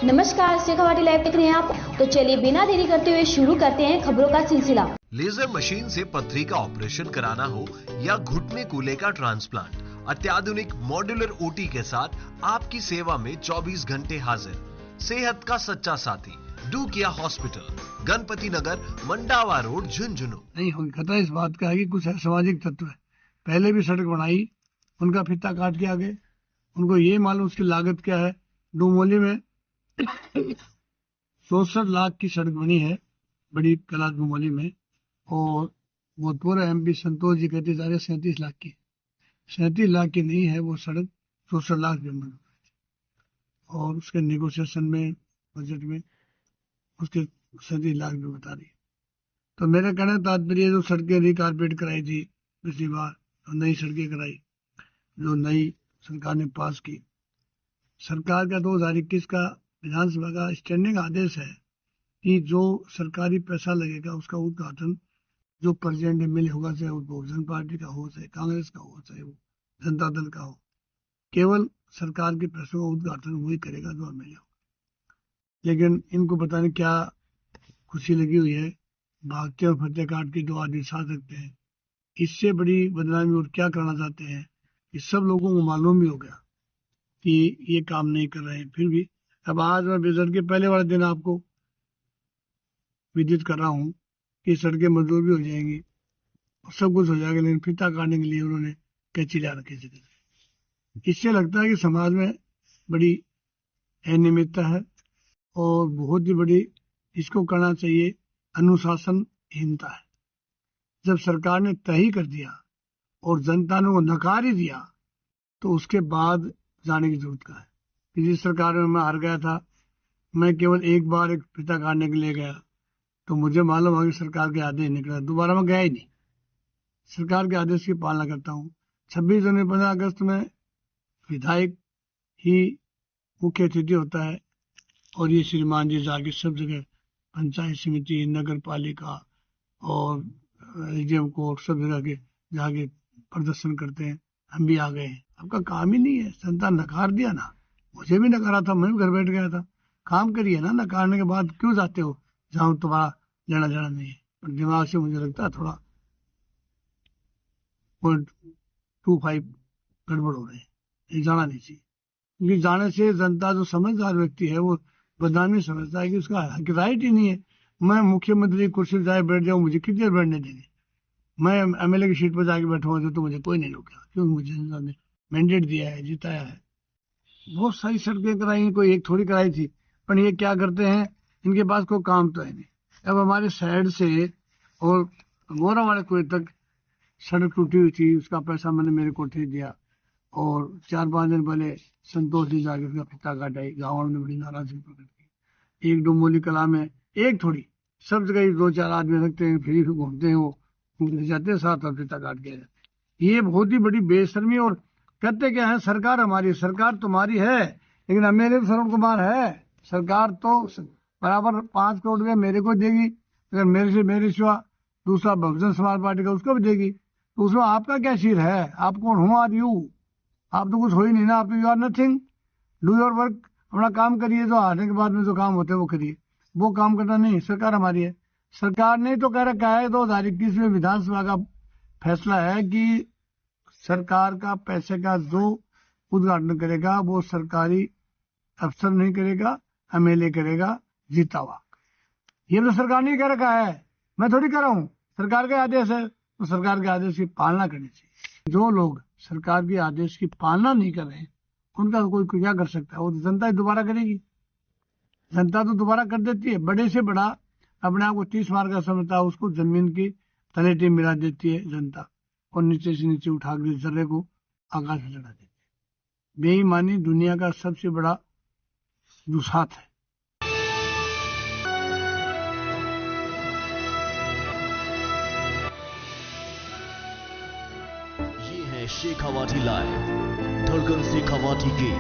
नमस्कार, शेखावाटी लाइव देख रहे हैं आप। तो चलिए बिना देरी करते हुए शुरू करते हैं खबरों का सिलसिला। लेजर मशीन से पथरी का ऑपरेशन कराना हो या घुटने कूल्हे का ट्रांसप्लांट, अत्याधुनिक मॉड्यूलर ओटी के साथ आपकी सेवा में 24 घंटे हाजिर। सेहत का सच्चा साथी डू किया हॉस्पिटल, गणपति नगर, मंडावा रोड, झुंझुनू। नहीं होगी खतरा इस बात का है कि कुछ असामाजिक तत्व है, पहले भी सड़क बनाई, उनका फीता काट के आगे, उनको ये मालूम उसकी लागत क्या है। डुमोली में 64 लाख की सड़क बनी है, बड़ी कला डुमोली में, और भूतपूर्व एमपी संतोष जी कहते जा रहे 37 लाख की। 37 लाख की नहीं है वो सड़क, 64 लाख की बनी और उसके नेगोशिएशन में बजट में उसके 37 लाख भी बता रही है। तो मेरा कहना तात्पर्य जो सड़कें रिकारपेट कराई थी पिछली बार, नई सड़कें कराई जो नई सरकार ने पास की। सरकार का 2021 का विधानसभा का स्टैंडिंग आदेश है कि जो सरकारी पैसा लगेगा उसका उद्घाटन जो प्रेसिडेंट एमएलए होगा, चाहे वो बहुजन पार्टी का हो, चाहे कांग्रेस का हो, चाहे वो जनता दल का हो, केवल सरकार के पैसों का उद्घाटन वही करेगा जो एमएलए होगा। लेकिन इनको पता नहीं क्या खुशी लगी हुई है, भागते और फतेह काट के 2 आदमी साथ रखते हैं। इससे बड़ी बदनामी और क्या करना चाहते हैं कि सब लोगों को मालूम भी हो गया कि ये काम नहीं कर रहे हैं। फिर भी अब आज मैं विजन के पहले वाले दिन आपको विदित कर रहा हूँ कि सड़कें मंजूर भी हो जाएंगी और सब कुछ हो जाएगा, लेकिन फीता काटने के लिए उन्होंने कैंची ला रखी थी। इससे लगता है कि समाज में बड़ी अनियमितता है और बहुत ही बड़ी, इसको करना चाहिए अनुशासनहीनता है। जब सरकार ने तय ही कर दिया और जनता ने वो नकार ही दिया तो उसके बाद जाने की जरूरत का है। पिछली सरकार में मैं हार गया था, मैं केवल एक बार एक फीता काटने के लिए गया तो मुझे मालूम है कि सरकार के आदेश निकला, दोबारा मैं गया ही नहीं। सरकार के आदेश की पालना करता हूँ। 26 जनवरी 15 अगस्त में विधायक ही मुख्य अतिथि होता है और ये श्रीमान जी जाके सब जगह पंचायत समिति, नगर पालिका और एजीएम कोर्ट सब जगह के जाके प्रदर्शन करते हैं। हम भी आ गए हैं, आपका काम ही नहीं है, जनता नकार दिया ना, मुझे भी नकारा था, मैं भी घर बैठ गया था। काम करिए ना, नकारने के बाद क्यों जाते हो जहां तुम्हारा लेना देना नहीं है। पर दिमाग से मुझे लगता है थोड़ा 0.25 गड़बड़ हो रहे हैं, ये जाना नहीं चाहिए। क्योंकि जाने से जनता जो समझदार व्यक्ति है वो बदनामी समझता है कि उसका राइट ही नहीं है। मैं मुख्यमंत्री कुर्सी पर जाए बैठ जाऊँ, मुझे कितनी देर बैठने देंगे? मैं एमएलए की सीट पर जाके बैठूंगा तो मुझे कोई नहीं रोकेगा, क्योंकि मुझे जनता ने मैंडेट दिया है, जिताया है। बहुत सारी सड़कें कराई, कोई एक थोड़ी कराई थी, पर ये क्या करते हैं, इनके पास कोई काम तो है नहीं। अब हमारे साइड से और गोरा वाले कोई तक सड़क टूटी हुई थी, उसका पैसा मैंने मेरे कोठे दिया और 4-5 दिन पहले संतोष जी जाके उसका फीता काटाई, गाँव ने बड़ी नाराजगी प्रकट की। एक डुमोली कला में एक थोड़ी, सब जगह 2-4 आदमी रखते हैं, फ्री घूमते हैं, वो ले जाते हैं साथ और फीता काट के जाते। ये बहुत ही बड़ी बेशर्मी। और कहते क्या है, सरकार हमारी, सरकार तुम्हारी है, लेकिन एमएलए श्रवण कुमार है। सरकार तो बराबर 5 करोड़ रुपया मेरे को देगी, अगर मेरे सिवा दूसरा बहुजन समाज पार्टी का उसको भी देगी, तो उसमें आपका क्या शीर है? आप कौन हो? Are you? आप तो कुछ हो ही नहीं ना, आप तो you are nothing. Do your work, अपना काम करिए, जो हारने के बाद में जो काम होते हैं वो करिए, वो काम करना नहीं। सरकार हमारी है। सरकार ने तो कह रखा है 2021 में विधानसभा का फैसला है कि सरकार का पैसे का जो उद्घाटन करेगा वो सरकारी अफसर नहीं करेगा, एमएलए करेगा, जीता हुआ। ये तो सरकार ने कह रखा है, मैं थोड़ी कह रहा हूँ, सरकार का आदेश है, तो सरकार के आदेश की पालना करनी चाहिए। जो लोग सरकार के आदेश की पालना नहीं कर रहे उनका कोई क्या कर सकता है? वो तो जनता ही दोबारा करेगी। जनता तो दोबारा कर देती है। बड़े से बड़ा अपने आप को 30 मार का समझता है, उसको जमीन की तलेटी मिला देती है जनता, और नीचे से नीचे उठा कर जर्रे को आकाश में चढ़ा देती है। बेईमानी दुनिया का सबसे बड़ा दुसात है। ये है शेखावाटी लाइव, धड़कन शेखावाटी की